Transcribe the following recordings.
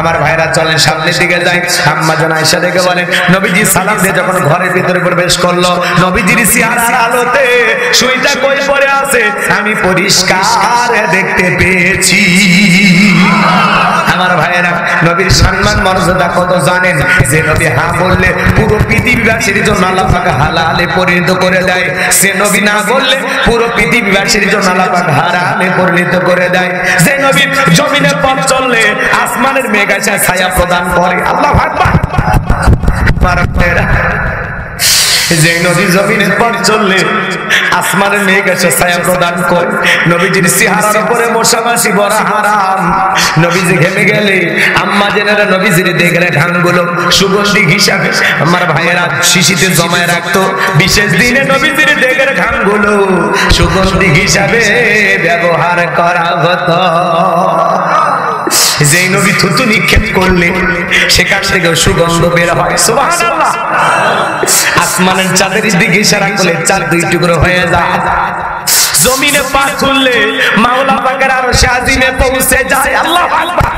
আমার ভাইরা চলেন সামনের দিকে যাই। আম্মা জান আয়েশা দেখে বলেন নবীজি সালাম দিয়ে যখন ঘরের ভিতরে প্রবেশ করলো, নবীজির চেহারার আলোতে সুইটা কই পড়ে আছে আমি পরিষ্কার দেখতে পেয়েছি। আমার ভাইয়েরা নবীর সম্মান মর্যাদা কত জানেন? যে নবী হা বললে পুরো পৃথিবীবাসীর জন্য আল্লাহ পাক হালালে পরিণত করে দেয়, সে নবী না বললে পুরো পৃথিবীবাসীর জন্য আল্লাহ পাক হারামে পরিণত করে দেয়। যে নবী জমিনে পথ চললে আসমানের মেঘ এসে ছায়া প্রদান করে। আল্লাহু আকবার। যে নবী জমিনের পথ চললে আসমানের মেঘ এসে ছায়া প্রদান করে। নবীজির চেহারার উপরে মশা মাছি বড় হারাম। নবীজি ঘেমে গেলে আম্মা জেনারা নবীজির দেখে ঘামগুলো সুগন্ধি হিসাবে আমার ভাইয়েরা শিশিতে জমায় রাখতো। বিশেষ দিনে নবীজির দেখে ঘামগুলো সুগন্ধি হিসাবে ব্যবহার করা হতো। যে নবী থুতু নিক্ষেপ করলে সেখান থেকে সুগন্ধ বের হয়। সুবহানাল্লাহ। আসমানের চাঁদের দিকে ইশারা করলে চাঁদ দুই টুকরো হয়ে যায়। জমিনে পা তুললে মাওলা পাকের আরশে আজিমে পৌঁছে যায়। আল্লাহু আকবার।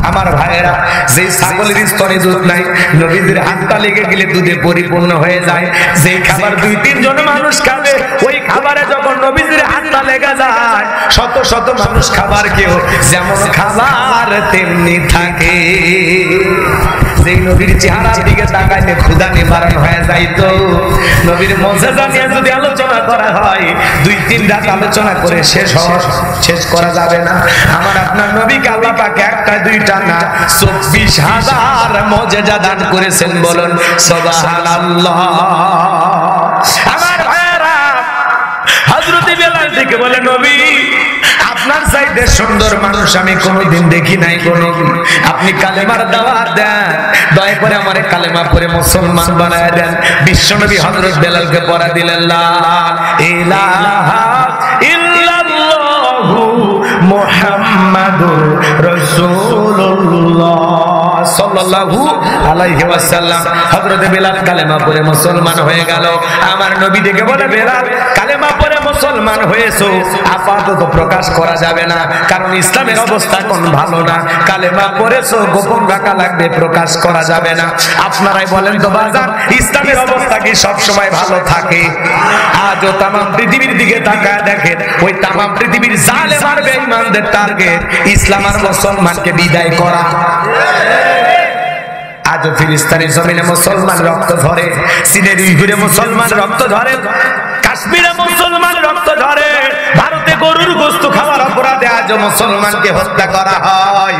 আমার ভাইয়েরা যে ছাগলের স্তনে দুধ নাই, নবীদের হাতটা লেগে গেলে দুধে পরিপূর্ণ হয়ে যায়। যে খাবার 2-3 জন মানুষ খাবে, ওই খাবারে যখন নবীদের হাতটা লেগে যায় শত শত মানুষ খাবার কেউ যেমন খাবার তেমনি থাকে। যে নবীর চেহারার দিকে তাকাইলে ক্ষুধা নিবারণ হয়ে যাইতো। নবীর মর্যাদা নিয়ে যদি আলোচনা করা হয় 2-3 রাত আলোচনা করে শেষ করা যাবে না। আমার আপনার নবীকে আল্লাহ পাক একটা দুইটা না 24,000 মর্যাদা দান করেছেন। বলুন সুবহানাল্লাহ। আমার ভাইরা হযরত বেলাল থেকে বলে নবী আপনার চাইতে সুন্দর মানুষ আমি কোনোদিন দেখি নাই। কোনোদিন আপনি কালেমার দাওয়াত দেন, দয়া করে আমারে কালেমা পড়ে মুসলমান বানায় দেন। বিশ্বনবী হযরত বেলালকে পড়া দিলেন লা ইলাহা ইল্লাল্লাহু মুহাম্মাদুর রাসূলুল্লাহ সাল্লাল্লাহু আলাইহি ওয়াসাল্লাম। হযরত বেলাল কালেমা পড়ে মুসলমান হয়ে গেল। আমার নবী ডেকে বলে বেলাল কালেমা পড়ে মুসলমান হয়েছো, আপাতত প্রকাশ করা যাবে না, কারণ ইসলামের অবস্থা কোন ভালো না। কালেমা পড়েছো গোপন রাখা লাগবে, প্রকাশ করা যাবে না। আপনারাই বলেন তো বাজার ইসলামের অবস্থা কি সব সময় ভালো থাকে? আজও তাম পৃথিবীর দিকে তাকায় দেখেন, ওই তাম পৃথিবীর জালেম আর বেঈমানদের টার্গেট ইসলাম আর মুসলমানকে বিদায় করা। আজও ফিলিস্তিনের জমিনে মুসলমান রক্ত ঝরে, চীনের উইঘুরে মুসলমান রক্ত ঝরে, কাশ্মীরে মুসলমান রক্ত ঝরে, ভারতে গরুর গোশত খাওয়ার অপরাধে আজও মুসলমানকে হত্যা করা হয়।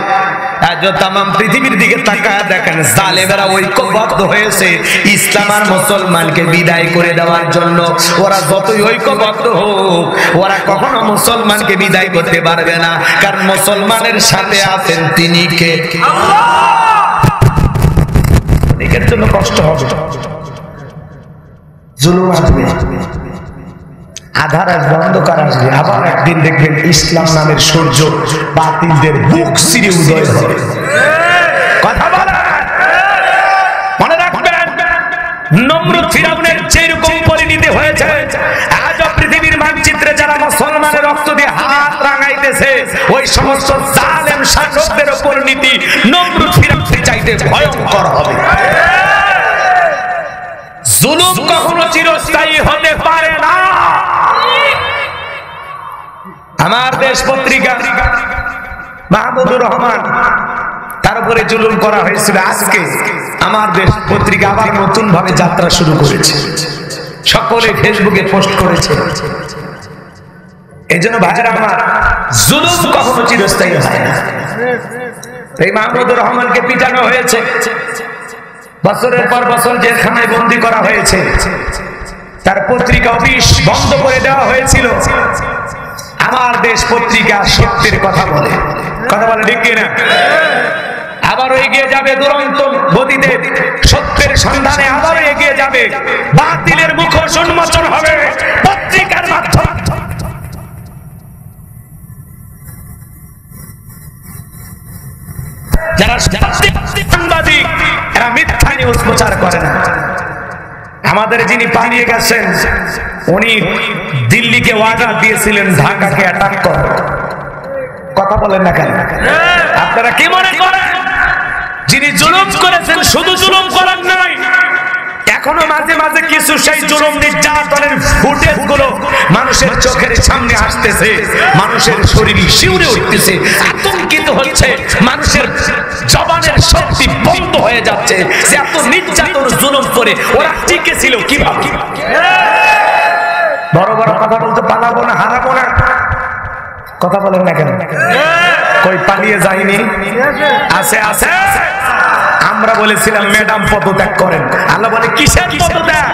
আজও তামাম পৃথিবীর দিকে তাকায় দেখেন জালেমেরা ঐক্যবদ্ধ হয়েছে ইসলাম আর মুসলমানকে বিদায় করে দেওয়ার জন্য। ওরা যতই ঐক্যবদ্ধ হোক ওরা কখনো মুসলমানকে বিদায় করতে পারবে না, কারণ মুসলমানের সাথে আছেন তিনি কে? আল্লাহ। এর জন্য কষ্ট হবে, জুলুম আসবে, আধার আসবে, অন্ধকার আসবে। আবার একদিন দেখবেন ইসলাম নামের সূর্য বাতিলদের বুক চিরে উদয় হবে। কথা বলেন, মনে রাখবেন নমরুদ ফিরাউনের যেরকম পরিণতি হয়েছে, আজও পৃথিবীর মানচিত্রে যারা মুসলমানের রক্ত দিয়ে হাত রাঙাইতেছে ওই সমস্ত জালেম শাসকদের পরিণতি নমরুদ ফিরাউনের চাইতে ভয়ঙ্কর হবে। জুলুম কখনো চিরস্থায়ী হতে পারে না। আমার দেশ পত্রিকা মাহমুদুর রহমান তার উপরে জুলুম করা হয়েছিল। আজকে আমার দেশ পত্রিকা আবার নতুন ভাবে যাত্রা শুরু করেছে, সকলে ফেসবুকে পোস্ট করেছে। এই জন্য ভাইরা আমার, জুলুম কখনো চিরস্থায়ী হয় না। এই মাহমুদুর রহমানকে পিটানো হয়েছে, বছরের পর বছর জেলখানায় বন্দী করা হয়েছে, তার পত্রিকা অফিস বন্ধ করে দেওয়া হয়েছিল। আমার দেশ পত্রিকা সত্যের কথা বলে, কথা বলে ঠিক কিনা? আবারও এগিয়ে যাবে দুরন্ত গতিতে, সত্যের সন্ধানে আবারও এগিয়ে যাবে, বাতিলের মুখোশ উন্মোচন হবে পত্রিকার মাধ্যমে। যারা সাংবাদিক এরা মিথ্যা নিউজ প্রচার করে না। আমাদের যিনি পালিয়ে গেছেন উনি দিল্লিকে অর্ডার দিয়েছিলেন ঢাকাকে অ্যাটাক করার। কথা বলেন না কেন? আপনারা কি মনে করেন যিনি জুলুম করেছেন, শুধু জুলুম করার নয়, এখনো মাঝে মাঝে কিছু সেই জুলুম নির্যাতনের ফুটেজ গুলো মানুষের চোখের সামনে আসতেছে, মানুষের শরীর শিউরে উঠতেছে, আতঙ্কিত হচ্ছে, মানুষের জবানের শক্তি বন্ধ হয়ে যাচ্ছে যে এত নির্যাতন জুলুম করে ওরা টিকে ছিল কিভাবে। বড় বড় কথা বলতে পালাবো না, হারাবো না, কথা বলেন না কেন? কই পালিয়ে যায়নি, আছে আছে। আমরা বলেছিলাম ম্যাডাম পদত্যাগ করেন, আল্লাহ বলে কিসের পদত্যাগ?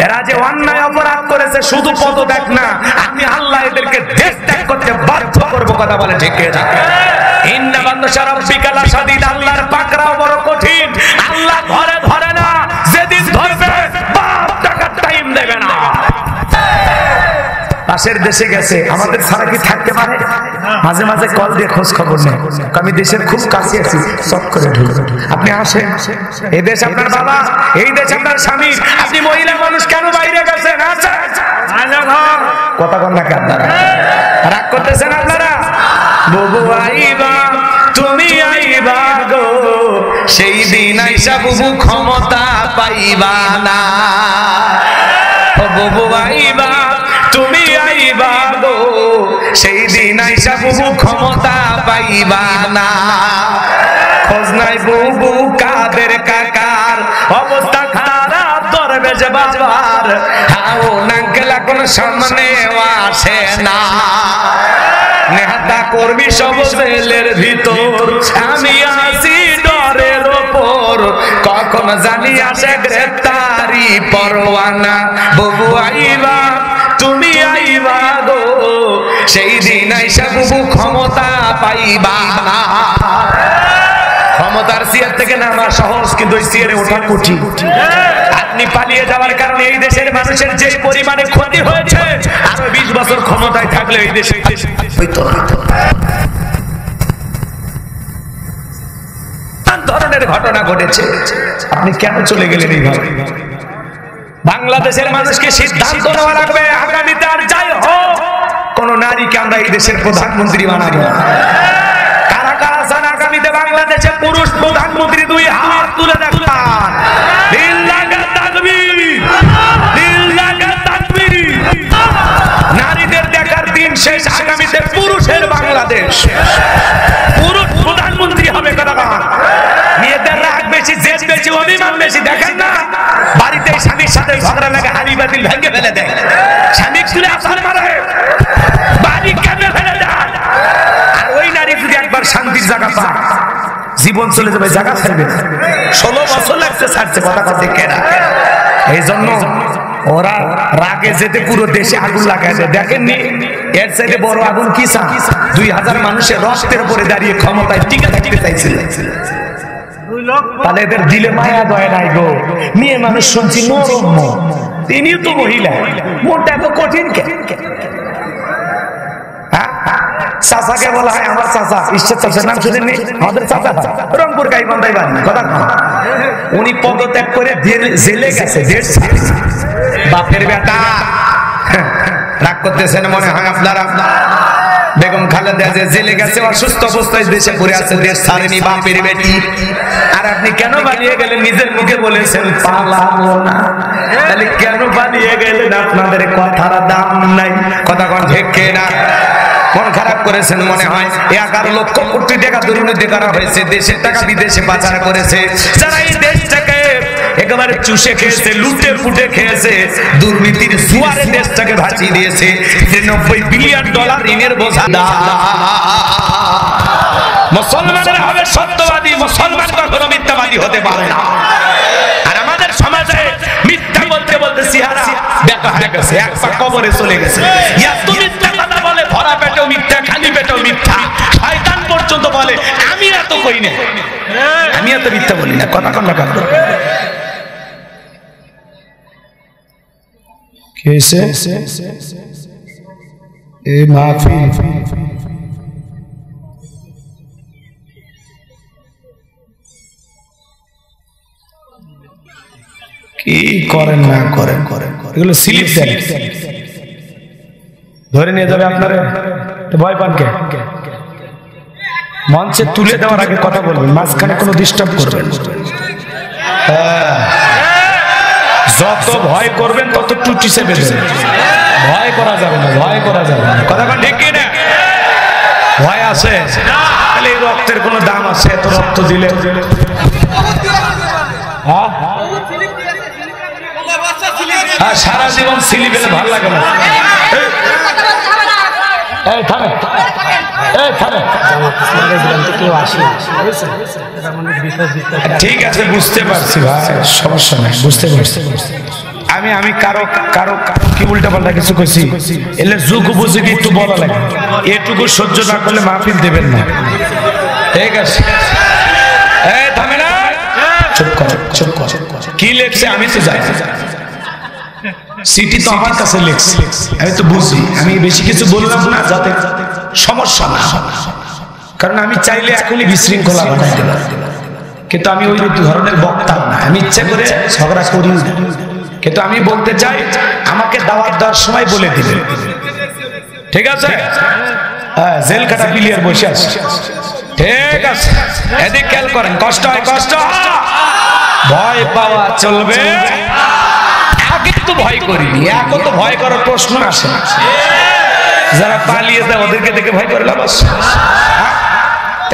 এরা যে অন্যায় অপরাধ করেছে শুধু পদত্যাগ না, আমি আল্লাহ এদেরকে দেশ ত্যাগ করতে বাধ্য করবো, কথা বলে ঠিক আছে। ইন্না বান্দা রাব্বিকা লাশাদীদ, আল্লাহর পাকড়াও বড় কঠিন, আল্লাহ ধরে ধরে না, যেদিন ধরবে বাপ টাকার টাইম দেবে না। পাশের দেশে গেছে, আমাদের ছাড়া কি থাকতে পারে? মাঝে মাঝে কল দিয়ে খোঁজ খবর নেই, আমি দেশের খুব কাছে আছি, সব করে ঢুকবে। আপনি আসেন, এই দেশ আপনার বাবা, এই দেশ আপনার স্বামী, আপনি মহিলা মানুষ কেন বাইরে গেছেন? কথা বল না, আপনারা রাগ করতেছেন আপনারা? বুবু আইবা তুমি আইবা গো, সেই দিন আইসা বুবু ক্ষমতা পাইবা না। বুবু আইবা তুমি আইবা গো, সেই দিন আইসা বুবু ক্ষমতা পাইবা না। খোঁজ নাই বুবু কাদের কাকার, অবস্থা খারাপ দরবেশ বাবার, হাও নাঙ্কেলা কোন সামনে আসে না। নেতা কর্মী সব জেলের ভিতর, আমি আছি ডরের ওপর, কখন জানি আসে গ্রেফতারি পরোয়ানা। বুবু আইবা তুমি আইবা গো, সেই দিন আইসা বুবু ক্ষমতা পাইবা না। ক্ষমতার চেয়ার থেকে নামা সহজ, কিন্তু ওই চেয়ারে ওঠা কঠিন। আপনি পালিয়ে যাওয়ার কারণে এই দেশের মানুষের যে পরিমাণে ক্ষতি হয়েছে, আরো 20 বছর ক্ষমতায় থাকলে এই দেশে হইতো না। ধরনের ঘটনা ঘটেছে, আপনি কেন চলে গেলেন এইভাবে? বাংলাদেশের মানুষকে সিদ্ধান্ত নেওয়া লাগবে, আগামীতে আর যাই হোক কোন নারীকে আমরা এই দেশের প্রধানমন্ত্রী বানাবো। কারা কারা চান আগামীতে বাংলাদেশের পুরুষ প্রধানমন্ত্রী? 2 হাত তুলে দেখান। লিল্লাহি তাকবীর, লিল্লাহি তাকবীর। নারীদের দেখার দিন শেষ, আগামীতে পুরুষের বাংলাদেশ, পুরুষ প্রধানমন্ত্রী হবে। কথা বল। মেয়েদের রাগ বেশি, জেদ বেশি, অভিমান বেশি। দেখেন না বাড়িতে স্বামীর সাথে ঝগড়া লাগে, হাড়ি বাতিল ভেঙে ফেলে দেয়, স্বামী তুলে আসার মারে বাড়ি কেমনে ফেলে দেয়। আর ওই নারী যদি একবার শান্তির জায়গা পায়, জীবন চলে যাবে, জায়গা ফেলবে। 16 বছর লাগছে ছাড়ছে, কথা কথা দেখে না। এই জন্য ওরা রাগে যেতে পুরো দেশে আগুন লাগায় দেয়। দেখেননি এর চাইতে বড় আগুন কি চান? 2000 মানুষের রক্তের উপরে দাঁড়িয়ে ক্ষমতায় টিকে থাকতে চাইছিল। তাহলে এদের দিলে মায়া দয়া নাই গো। মেয়ে মানুষ শুনছি নরম, তিনিও তো মহিলা, মনটা এত কঠিন কেন? চাচাকে বলা হয় আমার চাচা, ঈশ্বর চাচার নাম শুনেননি? আমাদের চাচা রংপুর গাইবান্ধায় বাড়ি। কথা উনি পদত্যাগ করে জেলে গেছে, বাপের বেটা। রাগ করতেছেন মনে হয় আপনারা? বেগম খালেদা যে জেলে গেছে, অসুস্থ অবস্থায় দেশে পড়ে আছে, দেশ ছাড়েনি, বাপের বেটি। আর আপনি কেন পালিয়ে গেলেন? নিজের মুখে বলেছেন পালাবো না। তাহলে কেন পালিয়ে গেলেন? আপনাদের কথার দাম নাই। কথা কোন ঠিক না? মন খারাপ করেছেন মনে হয়। 11 লক্ষ কোটি টাকা দুর্নীতি করা হয়েছে, দেশের টাকা বিদেশে পাচার করেছে। যারা এই দেশটাকে একেবারে চুষে খেয়েছে, লুটে ফুটে খেয়েছে, দুর্নীতির জুয়ারে দেশটাকে ভাসিয়ে দিয়েছে। 90 বিলিয়ন ডলার ঋণের বোঝা। মুসলমানরা হবে সত্যবাদী, মুসলমান কখনো মিথ্যাবাদী হতে পারে না। আর আমাদের সমাজে মিথ্যা বলতে বলতে চেহারা দেখা হয়ে গেছে, এক পা কবরে চলে গেছে। এত মিথ্যা কথা বলে, ভরা পেটেও মিথ্যা, খালি পেটেও মিথ্যা। শয়তান পর্যন্ত বলে আমি এত কই না, আমি এত মিথ্যা বলি না। কথা কোন কথা कैसे ए माफी কি করেন না করেন এগুলো স্লিপ দেন, ধরে নিয়ে যাবে আপনারা। ভয় পান কে? মঞ্চে তুলে দেওয়ার আগে কথা বলবেন, মাঝখানে কোনো ডিস্টার্ব করবেন। যত ভয় করবেন তত টুটি চেপে দেবেন। ভয় করা যাবে না, ভয় করা যাবে না। কথা ঠিক কি না? ভয় আছে তাহলে এই রক্তের কোনো দাম আছে? এত রক্ত দিলে সারা জীবন সিলি পেলে ভালো লাগে না। ঠিক আছে, বুঝতে পারছি ভাই, সমস্যা নাই, বুঝতে পারছি। আমি কারো কারো কি উল্টা পাল্টা কিছু কইছি, এলে যুগ উপযোগী একটু বলা লাগে। এটুকু সহ্য না করলে মাহফিল দেবেন না। ঠিক আছে, থামে না, চুপ কর, চুপ কর। কি লেখছে আমি তো যাই, সিটি তো আমার কাছে লেখছে, আমি তো বুঝি। আমি বেশি কিছু বললাম না যাতে সমস্যা না, কারণ আমি চাইলে এখনই বিশৃঙ্খলা বানাইতে পারি, কিন্তু আমি ওই ধরনের বক্তা না। আমি ইচ্ছে করে ঝগড়া করি না, কিন্তু আমি বলতে চাই আমাকে দাওয়াত দেওয়ার সময় বলে দিবেন। ঠিক আছে, জেল কাটা প্লেয়ার বসে আছে। ঠিক আছে, এদিক খেয়াল করেন। কষ্ট হয়, কষ্ট ভয় পাওয়া চলবে। আগে তো ভয় করিনি, এখন তো ভয় করার প্রশ্ন আসে না। যারা পালিয়ে যায় ওদেরকে দেখে ভয় করে লাভ আছে?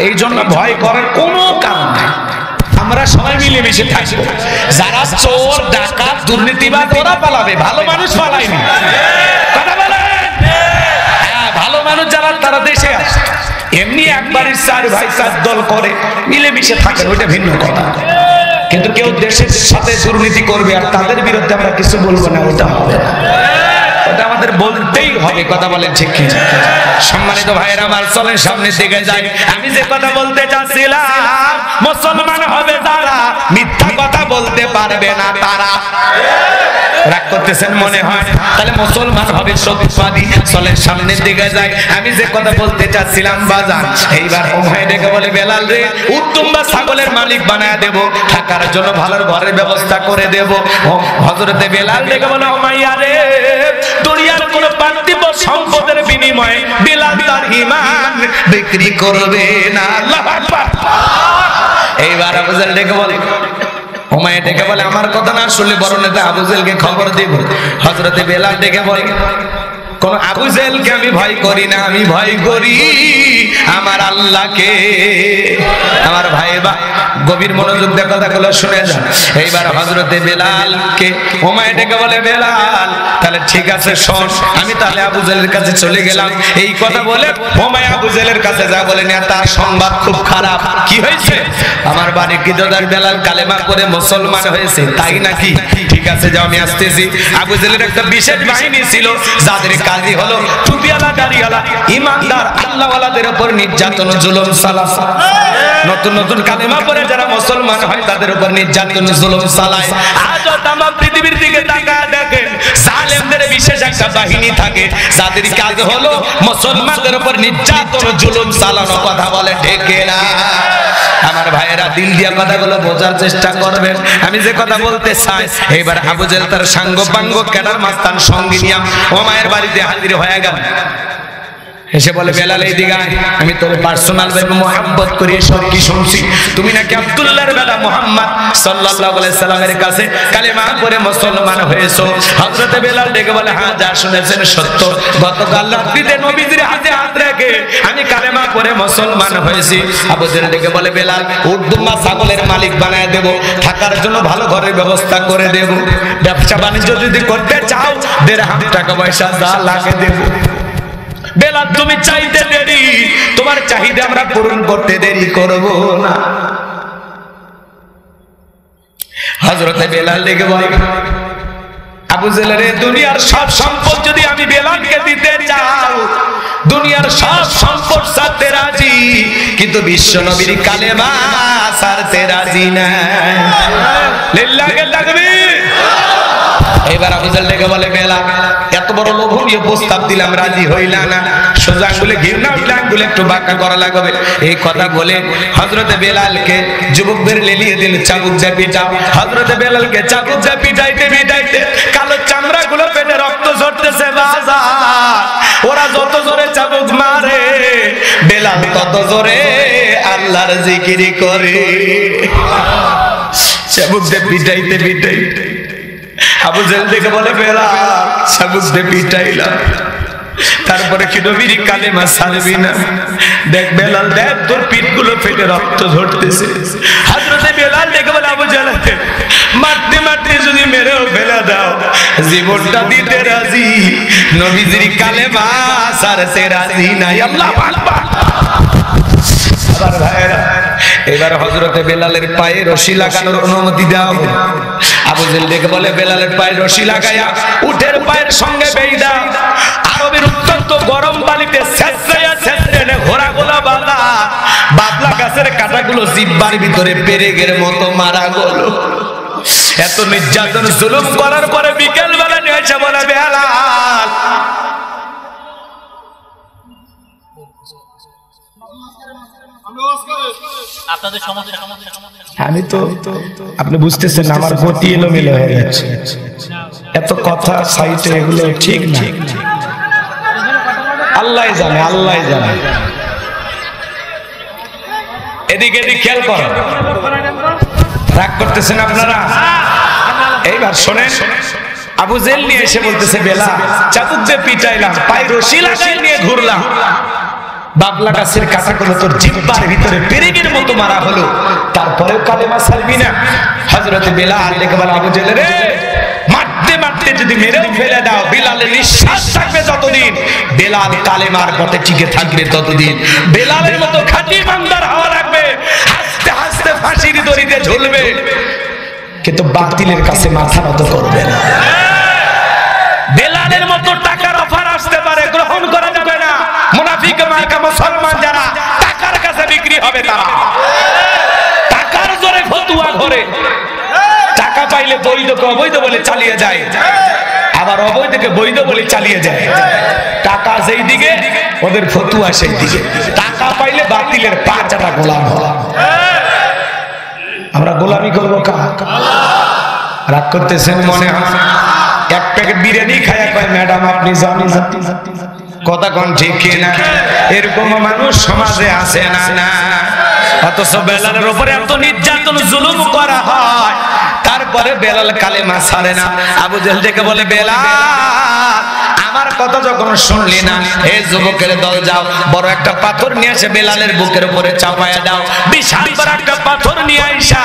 এই জন্য ভয় করার কোনো কারণ নাই। আমরা সবাই মিলেমিশে থাকবো। যারা চোর, ডাকাত, দুর্নীতিবাদ ওরা পালাবে, ভালো মানুষ পালায়নি। কথা বলেন, ভালো মানুষ যারা তারা দেশে আসে। এমনি একবারই 4 ভাই 4 দল করে মিলেমিশে থাকে, ওইটা ভিন্ন কথা। কিন্তু কেউ দেশের সাথে দুর্নীতি করবে আর তাদের বিরুদ্ধে আমরা কিছু বলবো না, ওটা হবে না। ওটা আমাদের বলতেই হবে। কথা বলেন ঠিক কি? সম্মানিত ভাইয়েরা আমার, চলেন সামনের দিকে যাই। আমি যে কথা বলতে চাচ্ছিলাম, মুসলমান হবে তারা, মিথ্যা কথা বলতে পারবে না তারা। রাগ করতেছেন মনে হয়? তাহলে মুসলমান হবে সত্যবাদী। চলেন সামনের দিকে যাই। আমি যে কথা বলতে চাচ্ছিলাম বাজান, এইবার ওমায় ডেকে বলে, বেলাল রে, উত্তম বা ছাগলের মালিক বানায় দেব, থাকার জন্য ভালো ঘরের ব্যবস্থা করে দেব। হযরতে বেলাল ডেকে বলে, ওমাইয়া রে, দুনিয়ার কোন পার্থিব সম্পদের বিনিময়ে বেলাল তার ঈমান বিক্রি করবে না। আল্লাহু আকবার। এইবার আবু জেহেল ডেকে বলে, ওমায়ে ডেকে বলে, আমার কথা না শুনলে বড় নেতা আবু জেহেলকে খবর দিব। হযরতে বেলাল ডেকে বলে, কোন আবু জেহেলকে আমি ভয় করি না, আমি ভয় করি আমার আল্লাহকে। আমার ভাই বা গভীর মনোযোগ দিয়ে কথাগুলো শুনে যান। এইবার হযরতে বেলালকে ওমায়ে ডেকে বলে, বেলাল তাহলে ঠিক আছে শোন, আমি তাহলে আবু জেহেলের কাছে চলে গেলাম। এই কথা বলে ওমায়ে আবু জেহেলের কাছে যা বলে, তার সংবাদ খুব খারাপ। কি হয়েছে? আমার বাড়ি কিদার বেলাল কালেমা করে মুসলমান হয়েছে, তাই নাকি? ঠিক আছে, যাও আমি আসতেছি। আবু জেহেলের একটা বিশেষ বাহিনী ছিল, যাদের কাজই হলো টুপিওয়ালা, দাড়িওয়ালা, ইমানদার আল্লাহওয়ালাদের উপর নির্যাতন, জুলুম চালায়। নতুন নতুন কালেমা পড়ে যারা মুসলমান হয় তাদের উপর নির্যাতন, জুলুম চালায়। আজ তাম পৃথিবীর দিকে তাকায় দেখেন, জালেমদের বিশেষ একটা বাহিনী থাকে, যাদের কাজ হলো মুসলমানদের উপর নির্যাতন, জুলুম চালানো। কথা বলে ঠিক না? আমার ভাইয়েরা, দিল দিয়া কথাগুলো বোঝার চেষ্টা করবেন। আমি যে কথা বলতে চাই, এবার আবু জেহেল তার সাঙ্গ পাঙ্গ ক্যাডার মাস্তান সঙ্গী নিয়ে ওমায়ের বাড়িতে হাজির হয়ে গেল। এসে বলে, বেলাল এইদিকে আয়, আমি তোর পার্সোনাল ভাবে মোহাম্মত করি। সব কি শুনছি তুই নাকি আব্দুল্লাহর বেটা মুহাম্মদ সাল্লাল্লাহু আলাইহি সাল্লামের কাছে কালেমা পড়ে মুসলমান হয়েছো। হযরতে বেলাল ডেকে বলে, হ্যাঁ, যা শুনেছেন সত্য। গতকাল রাত্রিতে নবীজির হাতে হাত রেখে আমি কালেমা পড়ে মুসলমান হয়েছি। আবু জেহেল ডেকে বলে, বেলাল উর্দুমা ছাগলের মালিক বানায় দেব, থাকার জন্য ভালো ঘরের ব্যবস্থা করে দেব, ব্যবসা বাণিজ্য যদি করতে চাও দেড়হাম টাকা পয়সা যা লাগে দেব। বেলাল তুমি চাইতে দেরি, তোমার চাহিদা আমরা পূরণ করতে দেরি করব না। হযরতে বেলাল ডেকে বলে, আবু জেহেলের দুনিয়ার সব সম্পদ যদি আমি বেলালকে দিতে চাও, দুনিয়ার সব সম্পদ ছাড়তে রাজি, কিন্তু বিশ্ব নবীর কালেমা ছাড়তে রাজি না। লিল্লাহি তাকবীর। এবার আবু জেহেল ডেকে বলে, বেলাল এত বড় লোভনীয় প্রস্তাব দিলাম, রাজি হইলা না। সোজা আঙ্গুলে ঘির না, উল্টা আঙ্গুলে একটু বাঁকা করা লাগবে। এই কথা বলে হযরতে বেলালকে যুবকদের লেলিয়ে দিল, চাবুক দিয়ে পিটাও। হযরতে বেলালকে চাবুক দিয়ে পিটাইতে পিটাইতে কালো চামড়া গুলো পেটে রক্ত ঝরতেছে বাজার, ওরা যত জোরে চাবুক মারে বেলাল তত জোরে আল্লাহর জিকির করে। চাবুক দিয়ে পিটাইতে পিটাইতে আবু জেহেল দেখে বলে বেলাল চাবুক দিয়ে পিটাইলাম, তারপরে কি নবীর কালেমা ছাড়বি না? দেখ বেলাল, দেখ তোর পিঠগুলো ফেটে রক্ত ঝরতেছে। হযরতে বেলাল দেখে বলে আবু জেহেল মারতে মারতে যদি মেরেও ফেলে দাও জীবনটা দিতে রাজি, নবীজির কালেমা ছাড়তে রাজি নাই। আল্লাহু আকবার। আবার ভাইরা, এবার হযরতে বেলালের পায়ে রশি লাগানোর অনুমতি দাও। আবু জেহেল দেখে বলে বেলালের পায়ে রশি লাগায়া উটের পায়ের সঙ্গে বেঁধে দাও। আরবের অত্যন্ত গরম পানিতে ছেঁচড়াইয়া ছেঁচড়ে ঘোড়াগুলো বাঁধা, বাবলা গাছের কাঁটাগুলো জিহ্বার ভিতরে পেরেকের মতো মারা গেল। এত নির্যাতন জুলুম করার পরে বিকেল বেলা নিয়ে এসে বলে বেলাল আমি তো, আপনি বুঝতেছেন আমার গতি এলোমেলো হয়ে যাচ্ছে, এত কথা সাইটে এগুলো ঠিক না। আল্লাহ জানে, আল্লাহ জানে। এদিকে এদিকে খেয়াল করেন, রাগ করতেছেন আপনারা? এইবার শোনেন, আবু জেহেল নিয়ে এসে বলতেছে বেলাল চাবুক দিয়ে পিটাইলাম, পায়ে রশি লাগাই নিয়ে ঘুরলাম, বাবলা গাছের কাঁটাগুলো তোর জিহ্বার ভিতরে পেরেকের মতো মারা হলো, তারপরেও কালেমা ছাড়বি না? হযরতে বেলাল দেখে বলে আবু জেহেল রে, মারতে মারতে যদি মেরেও ফেলে দাও বেলালের নিঃশ্বাস থাকবে যতদিন, বেলাল কালেমার পথে টিকে থাকবে ততদিন, বেলালের মতো খাঁটি ইমানদার হওয়া লাগবে, হাসতে হাসতে ফাঁসির দড়িতে ঝুলবে, কিন্তু বাতিলের কাছে মাথা নত করবে না। বেলালের মতো টাকার অফার আসতে পারে, গ্রহণ করা যাবে না। মুনাফিক মার্কা মুসলমান যারা টাকার কাছে বিক্রি হবে, তারা টাকার জোরে ফতুয়া ঘরে, টাকা পাইলে বৈধকে অবৈধ বলে চালিয়ে যায়, আবার অবৈধকে বৈধ বলে চালিয়ে যায়। টাকা যেই দিকে ওদের ফতুয়া সেই দিকে, টাকা পাইলে বাতিলের পা চাটা গোলাম হয়। আমরা গোলামি করবো কার? রাগ করতেছেন মনে হয়? এক প্যাকেট বিরিয়ানি খায়া কয় ম্যাডাম আপনি জানি, কথা কোন ঠিক না? এরকম মানুষ সমাজে আছে না? না। অথচ বেলালের উপরে এত নির্যাতন জুলুম করা হয়, তারপরে বেলাল কালেমা ছাড়ে না। আবু জেহেল দেখে বলে বেলাল আমার কথা যখন শুনলি না, এই যুবকের দল যাও, বড় একটা পাথর নিয়ে এসে বেলালের বুকের উপরে চাপায়া দাও। বিশাল বড় একটা পাথর নিয়ে আইসা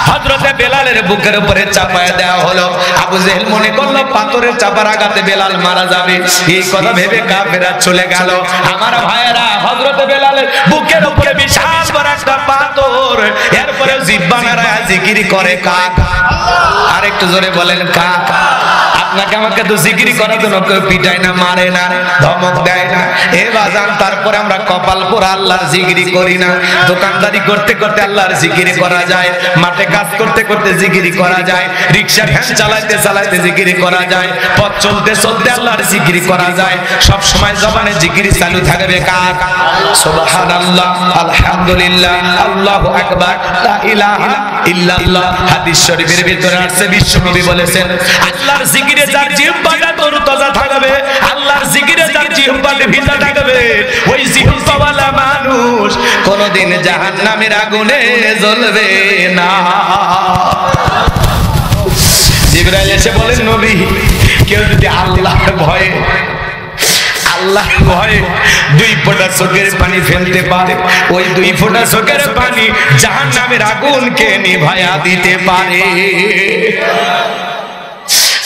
হযরতে বেলালের বুকের উপরে চাপায়া দেওয়া হলো। আবু জেহেল মনে করলো পাথরের চাপার আঘাতে বেলাল মারা যাবে, এই কথা ভেবে কাফেররা চলে গেল। আমার ভাইয়েরা, হযরতে বেলালের বুকের উপরে বিশাল বড় একটা পাথর, এরপরে জিহ্বা নাড়ায়া জিকির করে কাক। আর একটু জোরে বলেন কাক। আপনাকে আমাকে তো জিকির করার জন্য কেউ পিটায় না, মারে না, ধমক দেয় না। এ বাজান, তারপরে আমরা কপাল পোড়া আল্লাহর জিকির করি না? দোকানদারি করতে করতে আল্লাহর জিকির করা যায়, মাঠে কাজ করতে করতে জিকির করা যায়, রিক্সা ভ্যান চালাইতে চালাইতে জিকির করা যায়, পথ চলতে চলতে আল্লাহর জিকির করা যায়। সব সময় জবানে জিকির চালু থাকবে কার? সুবহানাল্লাহ, আলহামদুলিল্লাহ, আল্লাহু আকবার, লা ইলাহা ইল্লাল্লাহ। হাদিস শরীফের ভিতরে আছে, বিশ্বনবী বলেছেন আল্লাহর জিকিরে যার জিহ্বাটা তরতাজা থাকবে, আল্লাহর জিকিরে যার জিহ্বাতে ভিজা থাকবে, ওই জিহ্বাওয়ালা মানুষ কোনদিন জাহান্নামের আগুনে জ্বলবে না। জিবরাইল এসে বলেন নবী, কেউ যদি আল্লাহর ভয়ে, আল্লাহ ভয়ে 2 ফোঁটা চোখের পানি ফেলতে পারে, ওই 2 ফোঁটা চোখের পানি জাহান্নামের আগুনকে নিভায়া দিতে পারে।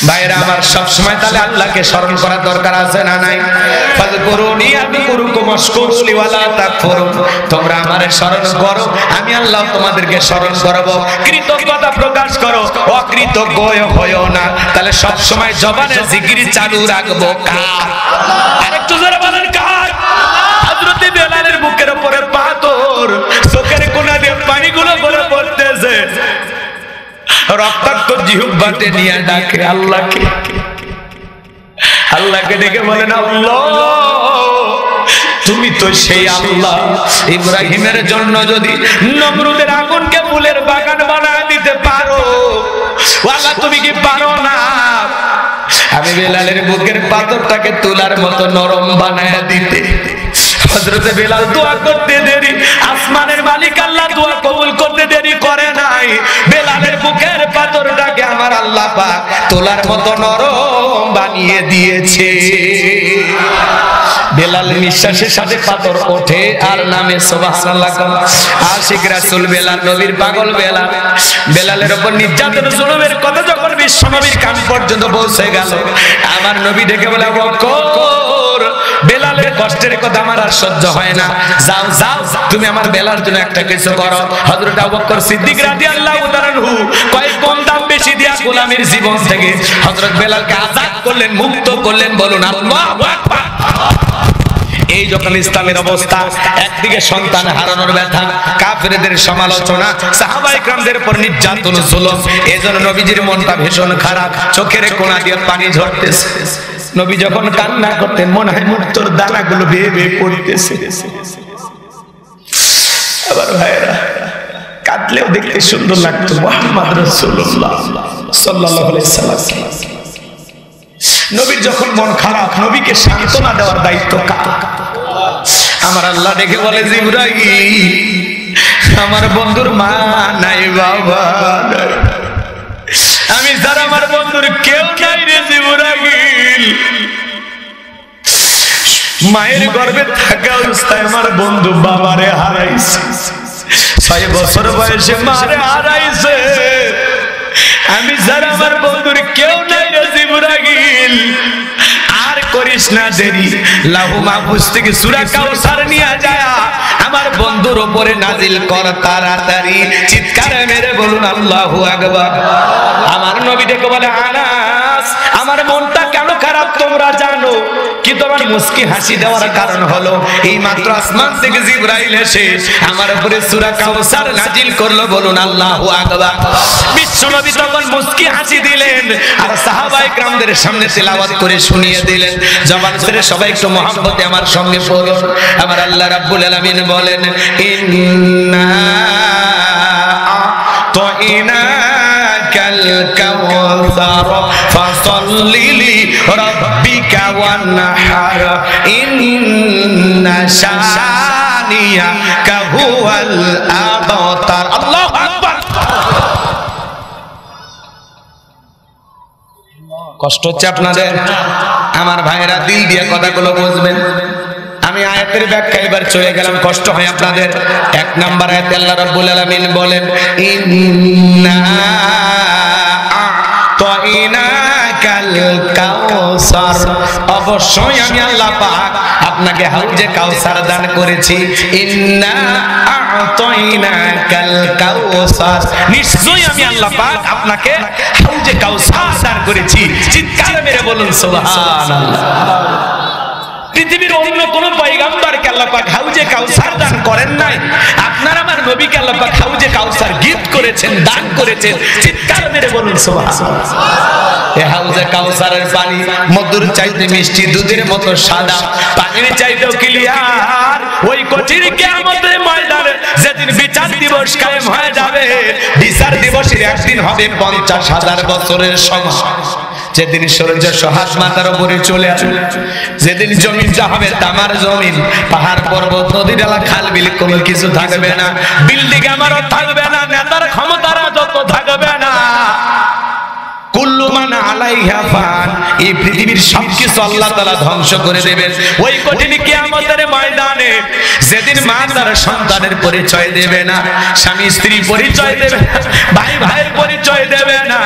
ভাইরা আমার, সব সময় তাহলে আল্লাহকে স্মরণ করার দরকার আছে না নাই? ফাযকুরুনি আযকুরুকুম ওয়াশকুরুলি ওয়ালা তাকফুরুন। তোমরা আমারে স্মরণ করো, আমি আল্লাহ তোমাদেরকে স্মরণ করব। কৃতজ্ঞতা প্রকাশ করো, অকৃতজ্ঞ হয়ো না। তাহলে সব সময় জবানে জিকির চালু রাখবো কার? আরেকটু জোরে বলেন কার? হযরতে বেলালের বুকের উপরে পাথর, চোখের কোণা দিয়ে পানিগুলো গড়ে পড়তেছে, রক্তাক্ত জিহ্বাতে নিয়ে ডাকে আল্লাহকে। আল্লাহকে ডেকে বলেন আল্লাহ তুমি তো সেই আল্লাহ, ইব্রাহিমের জন্য যদি নমরুদের আগুনকে ফুলের বাগান বানায় দিতে পারো, আল্লাহ তুমি কি পারো না? আমি বেলালের বুকের পাথরটাকে তুলার মতো নরম বানায় দিতে হযরতে বেলাল দোয়া করতে দেরি, আসমানের মালিক আল্লাহ দোয়া কবুল করতে দেরি করে নাই। বেলালের বুকের পাথরটাকে আমার আল্লাহ পাক তোলার মতো নরম বানিয়ে দিয়েছে। বেলাল নিঃশ্বাসের সাথে পাথর ওঠে আর নামে সুবহানাল্লাহ। আশিক রাসূল বেলাল, নবীর পাগল বেলাল। বেলালের উপর নির্যাতন জুলুমের কথা যখন বিশ্বনবীর কান পর্যন্ত পৌঁছে গেল, আমার নবী ডেকে বলে, আবু বকর, বেলালের কষ্টের কথা আমার আর সহ্য হয় না, যাও যাও তুমি আমার বেলালের জন্য একটা কিছু করো। হযরত আবু বকর সিদ্দিক রাদিয়াল্লাহু তাআলা আনহু কয় কম দাম বেশি দিয়া গোলামের জীবন থেকে হযরত বেলালকে আজাদ করলেন, মুক্ত করলেন। বলুন আল্লাহু আকবার। এই যখন ইসলামের অবস্থা, একদিকে সন্তান হারানোর ব্যথা, কাফেরদের সমালোচনা, সাহাবায়ে কেরামদের উপর নির্যাতন জুলুম, এজন্য নবীজির মনটা ভীষণ খারাপ, চোখের কোণা দিয়ে পানি ঝরতেছে। নবী যখন কান্না করতেন মনে হয় মুক্তোর দানাগুলো বেয়ে বেয়ে পড়তেছে। আবার ভাইরা কাঁদলেও দেখতে সুন্দর লাগতো। মুহাম্মদ রাসূলুল্লাহ সাল্লাল্লাহু আলাইহি সাল্লাম, নবীর যখন মন খারাপ, নবীকে সান্ত্বনা দেওয়ার দায়িত্ব কার? আমার আল্লাহ ডেকে বলে, জিবরাইল, আমার বন্ধুর মা নাই, বাবা নাই, আমি যারা আমার বন্ধুর কেউ নাই রে জিবরাইল। মায়ের গর্ভে থাকা অবস্থায় আমার বন্ধু বাবারে হারাইছে, 6 বছর বয়সে মারে হারাইছে। আমি যারা আমার বন্ধুর কেউ নাই রে জিবরাইল, আর করিস না দেরি, লাহু মাহফুজ থেকে সূরা কাউসার নিয়ে যায় আমার বন্ধুর উপরে নাজিল কর তাড়াতাড়ি। চিৎকার মেরে বলুন আল্লাহু আকবার। আমার নবী দেখে বলে, আনাস, আমার মনটা কেন খারাপ তোমরা জানো, কিন্তু আমার মুস্কি হাসি দেওয়ার কারণ হলো এই মাত্র আসমান থেকে জিবরাইল এসে আমার উপরে সূরা কাউসার নাজিল করলো। বলুন আল্লাহু আকবার। বিশ্বনবী তখন মুস্কি হাসি দিলেন আর সাহাবায়ে কেরামদের সামনে তেলাওয়াত করে শুনিয়ে দিলেন। জবান ছেড়ে সবাই একটু মহব্বতে আমার সঙ্গে পড়ুন। আমার আল্লাহ রাব্বুল আলামিন বলেন, ইন্না আ'তাইনাকাল কাউসার ফাসাল্লি লিরাব্বিকা ওয়ানহার ইন্না শানিয়াকা হুয়াল আবতার। আল্লাহু আকবার। কষ্ট হচ্ছে আপনাদের? আমার ভাইয়েরা দিল দিয়ে কথাগুলো বুঝবেন। আমি আয়াতের ব্যাখ্যা এবার চলে গেলাম, কষ্ট হয় আপনাদের। 1 নম্বর আয়াতে আল্লাহ রাব্বুল আলামিন বলেন, ইন্না আ'তাইনাকাল কাউসার, অবশ্যই আমি আল্লাহ পাক আপনাকে হাউজে কাউসার দান করেছি। ইন্না আ'তাইনাকাল কাউসার, নিশ্চয়ই আমি আল্লাহ পাক আপনাকে হাউজে কাউসার দান করেছি। চিৎকার মেরে বলুন সুবহানাল্লাহ। পৃথিবীর অন্য কোন পয়গম্বরকে আল্লাহ পাক হাউজে কাউসার দান করেন নাই। আপনার আমার নবীকে আল্লাহ পাক হাউজে কাউসার গিফট করেছেন, দান করেছেন। চিৎকার মেরে বলুন সুবহানাল্লাহ। এই হাউজে কাউসারের পানি মধুর চাইতে মিষ্টি, দুধের মতো সাদা, পানির চাইতেও ক্লিয়ার। ওই কঠিন কিয়ামতের ময়দানে যেদিন বিচার দিবস কায়েম হয়ে যাবে, বিচার দিবসের একদিন হবে 50,000 বছরের সমান। যেদিন সূর্য সহাস মাথার উপরে চলে আসবে, যেদিন জমিনটা হবে তামার জমিন, পাহাড় পর্বত নদী নালা খাল বিল কোনো কিছু থাকবে না, বিল্ডিং আমারও থাকবে না, নেতার ক্ষমতারা যত থাকবে না, কুল্লু মান আলাইহা ফান, এই পৃথিবীর সবকিছু আল্লাহ তাআলা ধ্বংস করে দেবেন। ওই কঠিন কিয়ামতের ময়দানে যেদিন মা তার সন্তানের পরিচয় দেবে না, স্বামী স্ত্রী পরিচয় দেবে না, ভাই ভাইয়ের পরিচয় দেবে না,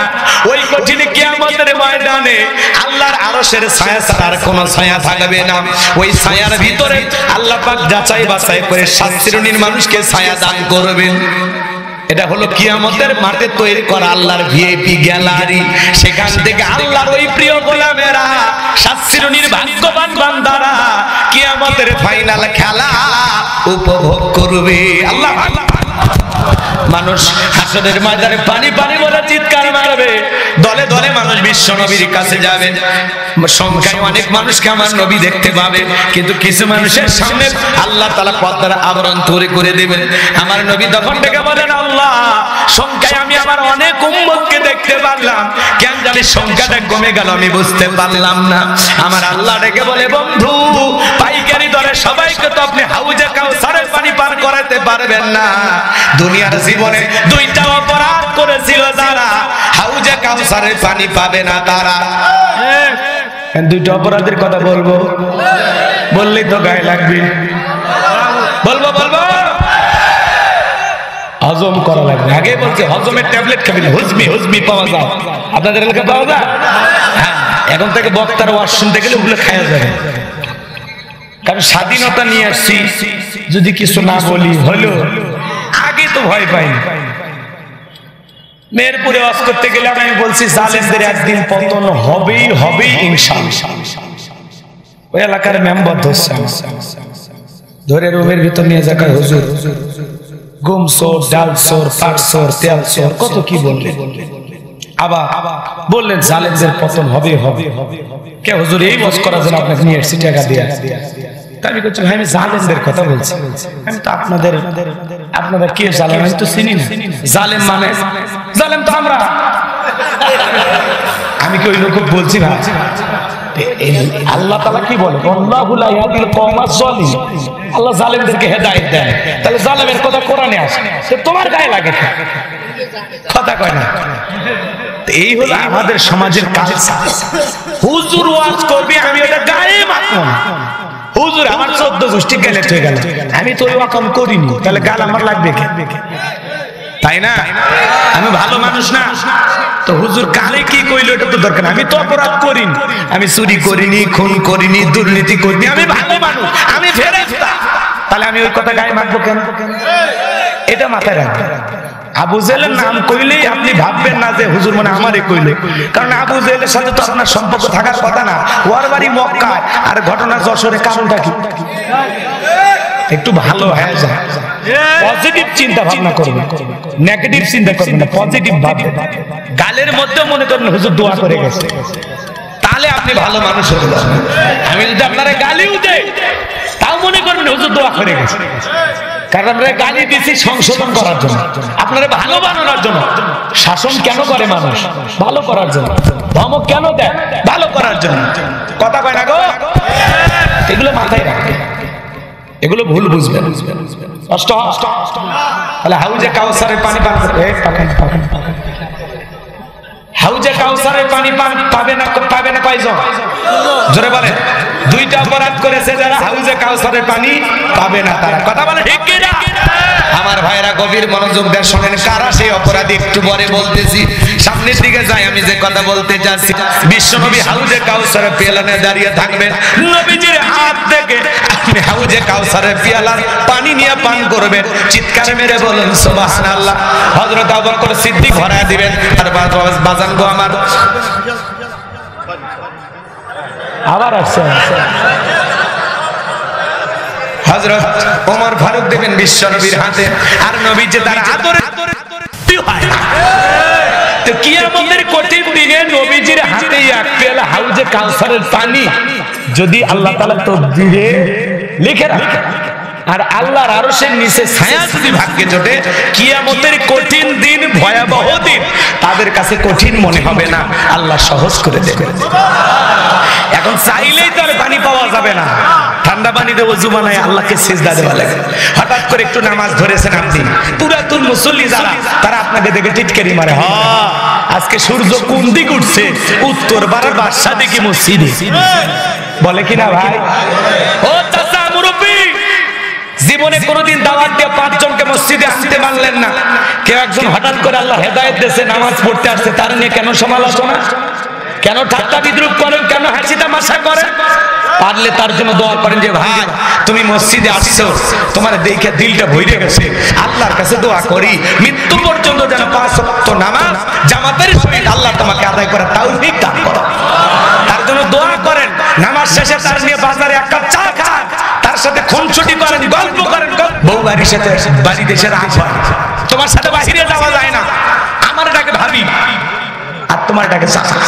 ওই কঠিন কিয়ামতের ময়দানে আল্লাহর আরশের ছায়া ছাড়া আর কোনো ছায়া থাকবে না। ওই ছায়ার ভিতরে আল্লাহ পাক যাচাই বাছাই করে 7 শ্রেণীর মানুষকে ছায়া দান করবেন। এটা হলো কিয়ামতের মাঠে তৈরি করা আল্লাহর ভিআইপি গ্যালারি। সেখান থেকে আল্লাহর ওই প্রিয় গোলামেরা, 7 শ্রেণীর ভাগ্যবান বান্দারা কিয়ামতের ফাইনাল খেলা উপভোগ করবে। আল্লাহ মানুষ হাসরের ময়দানে পানি পানি বলে চিৎকার মারবে, দলে দলে মানুষ বিশ্ব নবীর কাছে যাবে। সংখ্যায় অনেক মানুষকে আমার নবী দেখতে পাবে, কিন্তু কিছু মানুষের সামনে আল্লাহ তাআলা পর্দার আবরণ তৈরি করে দেবেন। আমার নবী তখন ডেকে বলেন, আল্লাহ সংখ্যায় আমি আমার অনেক উম্মতকে দেখতে পারলাম, কেন জানি সংখ্যাটা কমে গেল আমি বুঝতে পারলাম না। আমার আল্লাহ ডেকে বলে, বন্ধু পাইকারি দরে সবাইকে তো আপনি হাউজে কাউসারের পানি পান করাতে পারবেন না। দুনিয়ার জীবনে দুইটা অপরাধ করেছিল যারা, হাউজে কাউসারের পানি পাবে না তারা। দুইটা অপরাধের কথা বলবো, বললেই তো গায়ে লাগবে। বলবো বলবো হজম করা লাগবে। আগে বলছে হজমের ট্যাবলেট খাবেন, হুজমি হুজমি পাওয়া যায়, আপনাদের এলাকায় পাওয়া যায়? হ্যাঁ, এখন থেকে বক্তার ওয়াজ শুনতে গেলে ওগুলো খাওয়া যাবে। কারণ স্বাধীনতা নিয়ে আসছি, যদি কিছু না বলি হলো, আগে তো ভয় পাইনি। মেহেরপুরে ওয়াজ করতে গেলে আমি বলছি জালেমদের একদিন পতন হবেই হবেই ইনশাআল্লাহ। ওই এলাকার মেম্বার ধরে রুমের ভিতর নিয়ে যাক, হুজুর গম চোর, ডাল চোর, পাট চোর, তেল চোর, কত কি বললেন। আবার বললেন জালেমদের পতন হবে হবে। কে হুজুর এই ওয়াজ করার জন্য আপনাকে নিয়ে এসেছি টাকা দিয়ে? আমি বলছি ভাই আমি জালেমদের কথা বলছি, আমি তো আপনাদের কে জালেম আমি তো চিনি না। জালেম মানে জালেম তো আমরা। আমি কি ওই লোক বলছি ভাই? আল্লাহ তাআলা কি বলে, আল্লাহু লা ইয়াহদিল কওমাজ জালিম, আল্লাহ জালেমদেরকে হেদায়েত দেয়। তাহলে জালেমের কথা কোরআনে আসে, তো তোমার গায়ে লাগে কথা কয় না। এই হলো আমাদের সমাজের কালচার। হুজুর ওয়াজ করবে, আমি ওটা গায়ে মাখবো না। হুজুর আমার 14 গোষ্ঠী গেলে হয়ে গেল, আমি তো ওই রকম করিনি, তাহলে গাল আমার লাগবে কে? তাই না? আমি ভালো মানুষ না তো হুজুর কালে কি কইলো এটা তো দরকার। আমি তো অপরাধ করিনি, আমি চুরি করিনি, খুন করিনি, দুর্নীতি করিনি, আমি ভালো মানুষ, আমি ফেরেশতা, তাহলে আমি ওই কথা গায়ে মাখবো কেন? এটা মাথায় রাখবেন। আবু জেহেলের নাম কইলেই আপনি ভাববেন না যে হুজুর মানে আমারে কইলে, কারণ আবু জেহেলের সাথে তো আপনার সম্পর্ক থাকার কথা না। ওর বাড়ি মক্কায় আর ঘটনা যশোরে, কারণটা কি? একটু ভালো হয়ে যায়, পজিটিভ চিন্তা ভাবনা করবেন, নেগেটিভ চিন্তা করবেন না, পজিটিভ ভাববেন। গালের মধ্যে মনে করেন হুজুর দোয়া করে গেছে, তাহলে আপনি ভালো মানুষ হতে পারবেন। আমি যদি আপনারা গালিও দেই তাও মনে করবেন হুজুর দোয়া করে গেছে, কারণ আমরা গালি দিচ্ছি সংশোধন করার জন্য, আপনারা ভালো বানানোর জন্য। শাসন কেন করে মানুষ? ভালো করার জন্য। ধমক কেন দেয়? ভালো করার জন্য। কথা কয় না গো? এগুলো মাথায় রাখবেন, এগুলো ভুল বুঝবেন। কষ্ট তাহলে হাউজে কাউসারের পানি পান করতে, হাউজে কাউসারের পানি পাবে না কয়জন? জোরে বলে। দুইটা অপরাধ করেছে যারা, হাউজে কাউসারের পানি পাবে না তারা। কথা বলে ঠিক কি না? আমার ভাইরা গভীর মনোযোগ দিয়ে শুনেন, কারা সেই অপরাধী একটু পরে বলতেছি। সামনের দিকে যাই, আমি যে কথা বলতে যাচ্ছি, বিশ্বনবী হাউজে কাউসারের পেয়ালানে দাঁড়িয়ে থাকবেন, নবীজির হাত থেকে আপনি হাউজে কাউসারের পেয়ালার পানি নিয়ে পান করবেন। চিৎকার মেরে বলুন সুবহানাল্লাহ। হযরত আবু বকর সিদ্দিক ভরায় দিবেন। আর বাজান গো আমার, আবার আসছে হযরত ওমর ফারুক দেবেন বিশ্ব নবীর হাতে, আর নবী যে তার আদরে হয়। তো কিয়ামতের কঠিন দিনে নবীজির হাতে এক পেয়ালা হাউজে কাউসারের পানি যদি আল্লাহ তাআলা তকদীরে লিখে রাখে, আর আল্লাহর আরশের নিচে ছায়া যদি ভাগ্যে জোটে, কিয়ামতের কঠিন দিন, ভয়াবহ দিন তাদের কাছে কঠিন মনে হবে না, আল্লাহ সহজ করে দেবে। এখন চাইলেই তো আর পানি পাওয়া যাবে না, ঠান্ডা পানিতে ওযু বানায় আল্লাহকে সিজদা দেওয়া লাগে। হঠাৎ করে একটু নামাজ ধরেছেন আপনি, পুরাতন মুসল্লি যারা, তারা আপনাকে দেখে টিটকারি মারে, হ্যাঁ আজকে সূর্য কোন দিক উঠছে? উত্তর পাড়ার বাদশা দেখি মসজিদে, বলে কিনা ভাই? ও চাচা মুরব্বি, জীবনে কোনোদিন দাওয়াত দিয়ে 5 জনকে মসজিদে আসতে পারলেন না, কেউ একজন হঠাৎ করে আল্লাহ হেদায়েত দিয়েছে, নামাজ পড়তে আসছে, তার নিয়ে কেন সমালোচনা, কেন ঠাট্টা বিদ্রুপ করেন, কেন হাসি তামাশা করেন? পারলে তার জন্য দোয়া করেন যে ভাই তুমি মসজিদে আসছো, তোমার দেখে দিলটা ভরে গেছে, আল্লাহর কাছে দোয়া করি মৃত্যু পর্যন্ত যেন 5 ওয়াক্ত নামাজ জামাতের সহিত আল্লাহ তোমাকে আদায় করার তৌফিক দান করে। তার জন্য দোয়া করেন। নামাজ শেষে তার নিয়ে বাজারে এক কাপ চা খান, তার সাথে খুনসুটি করেন, গল্প করেন। বউ বাড়ির সাথে বাড়ি দেশে রাগ হয়, তোমার সাথে বাইরে যাওয়া যায় না, আমার এটাকে ভাবি আর তোমার এটাকে চাচা।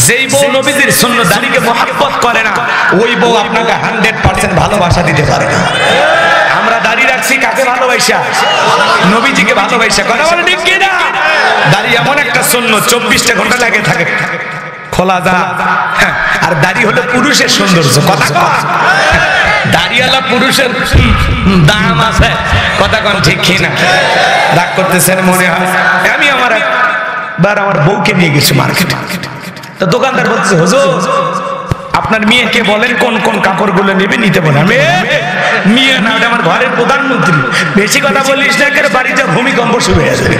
যেই বউ নবীজির সুন্নাত দাড়িকে মহব্বত করে না, ওই বউ আপনাকে 100% ভালোবাসা দিতে পারে না। আমরা দাড়ি দাড়ি রাখছি কাকে ভালোবাসা? নবীজিকে ভালোবাসা। কথা বলে ঠিক কি না? দাড়ি এমন একটা সুন্নাত 24টা ঘন্টা লাগে থাকে খোলা যা। আর দাড়ি হলো পুরুষের সৌন্দর্য। কথা কয় দাড়িওয়ালা পুরুষের দাম আছে। কথা কন ঠিক কি না? রাগ করতেছেন মনে হয়। আমি আমার বউকে নিয়ে গেছি মার্কেটে, তো দোকানদার বলছে হুজুর আপনার মেয়েকে বলেন কোন কোন কাপড়গুলো নেবে, নিতে বলেন। আমি মেয়ে না, ওটা আমার ঘরের প্রধানমন্ত্রী। বেশি কথা বলিস না, করে বাড়িতে ভূমিকম্প শুরু হয়ে যাবে।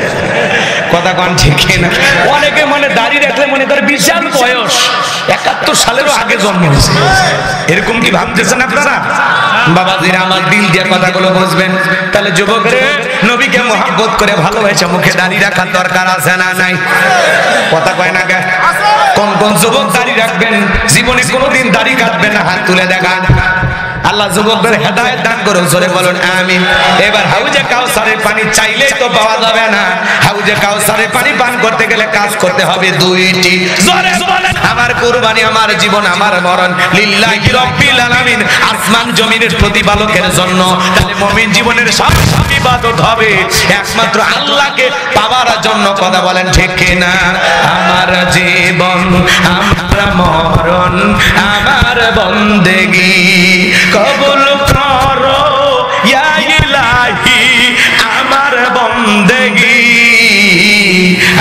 কথা কন ঠিক না? অনেকে মানে দাড়ি রাখলে মনে করে বিশাল বয়স, 71 সালেরও আগে জন্ম হয়েছে, এরকম কি ভাবতেছেন আপনারা? বাবাজিরা আমার দিল দিয়ে কথাগুলো বুঝবেন। তাহলে যুবকরে নবীকে মহব্বত করে ভালোবাসা মুখে দাড়ি রাখার দরকার আছে না নাই? কথা কয় না কে? কোন কোন যুবক দাড়ি রাখবেন, জীবনে কোনোদিন দাড়ি কাটবেন না? হাত তুলে দেখান। আল্লাহ যুবকদের হেদায়েত দান করুন, জোরে বলুন আমিন। এবার হাউজে কাউসারের পানি চাইলেই তো পাওয়া যাবে না। হাউজে কাউসারের পানি পান করতে গেলে কাজ করতে হবে দুইটি। জোরে বলেন আমার কুরবানি, আমার জীবন, আমার মরণ লিল্লাহি রাব্বিল আলামিন, আসমান জমিনের প্রতিপালকের জন্য। তাহলে মুমিন জীবনের সব ইবাদত হবে একমাত্র আল্লাহকে পাওয়ার জন্য। কথা বলেন ঠিক কি না? আমার জীবন, আমার মরণ, আমার বন্দেগী কবুল করো ইয়া ইলাহি, আমার বন্দেগী,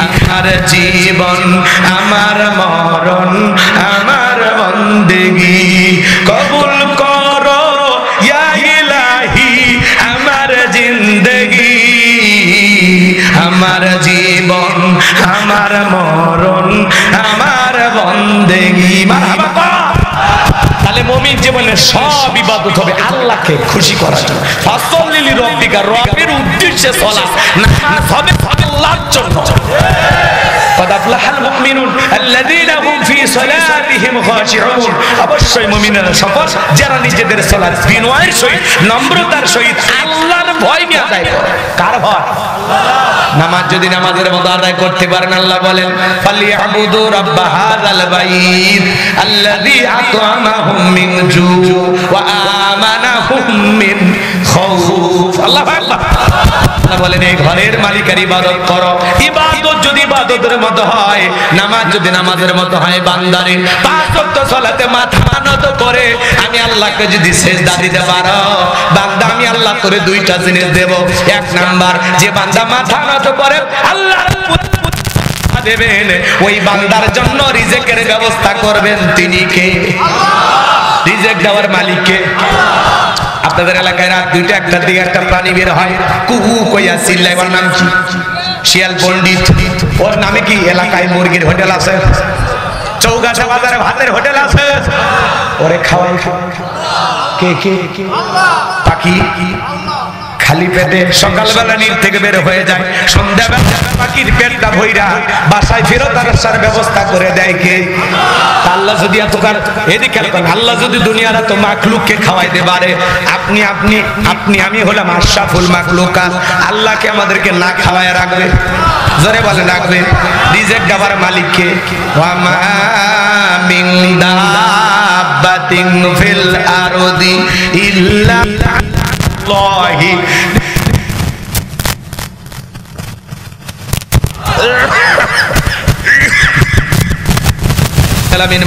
আমার জীবন, আমার মরণ, আমার বন্দেগী কবুল করো ইয়া ইলাহি, আমার জিন্দেগী, আমার জীবন, আমার মরণ, আমার বন্দেগী। মারহাবা। তাহলে মুমিন জীবনের সব ইবাদত হবে আল্লাহকে খুশি করার জন্য। ফাসাল্লি লিরাব্বিকা, রবের উদ্দেশ্যে সালাত, নামাজ হবে আল্লাহর জন্য। قد أفلح المؤمنون الذين هم في صلاتهم خاشعون। অবশ্যই মুমিনেরা সফল যারা নিজেদের সালাত বিনয়ের সহিত, নম্রতার সহিত আল্লাহর ভয় নিয়ে আদায় করে। কার ভয়? নামাজ যদি নামাজের মতো আদায় করতে পারেন, আল্লাহ বলেন ফালিয়াবুদু রাব্ব হাযাল বাইত আল্লাযী আত'আমাহুম মিন জু' ওয়া আমানাহুম মিন খাউফ। আল্লাহু আকবার। আল্লাহ বলেন এই ঘরের মালিকের ইবাদত করো। ইবাদত যদি ইবাদতের মতো হয়, নামাজ যদি নামাজের মতো হয়, বান্দারে 5 ওয়াক্ত সালাতে মাথা নত করে আমি আল্লাহকে যদি সিজদা দিতে পারো, বান্দা আমি আল্লাহ করে দুইটা জিনিস দেব। এক নাম্বার, যে বান্দা মাথা নত করে আল্লাহ দেবেন, ওই বান্দার জন্য রিজিকের ব্যবস্থা করবেন তিনি কে? আল্লাহ। রিজিক দেওয়ার মালিক কে? আপনাদের এলাকায় রাত 2টা 1টার দিকে একটা প্রাণী বের হয়, কুহু কইয়া চিল্লায়। ওর নাম কি? শিয়াল পণ্ডিত। ওর নামে কি এলাকায় মুরগির হোটেল আছে? চৌগাছা বাজারে ভাতের হোটেল আছে? ওরে খাওয়াই কে কে? পাখি খালি পেটে সকালবেলা নীল থেকে বের হয়ে যায়, সন্ধ্যাবেলা পাখির পেটটা ভইরা বাসায় ফেরত আসার ব্যবস্থা করে দেয় কে? আল্লাহ যদি এতকার এদিকে আল্লাহ যদি দুনিয়ার এত মাখলুককে খাওয়াইতে পারে, আপনি আপনি আপনি আমি হলাম আশরাফুল মাখলুকাত, আল্লাহকে আমাদেরকে না খাওয়ায় রাখবে? জোরে বলে রাখবে। রিজিক দেওয়ার মালিক কে? ওয়া মা মিন দাব্বাতিন ফিল আরদি ইল্লা আল্লাহি।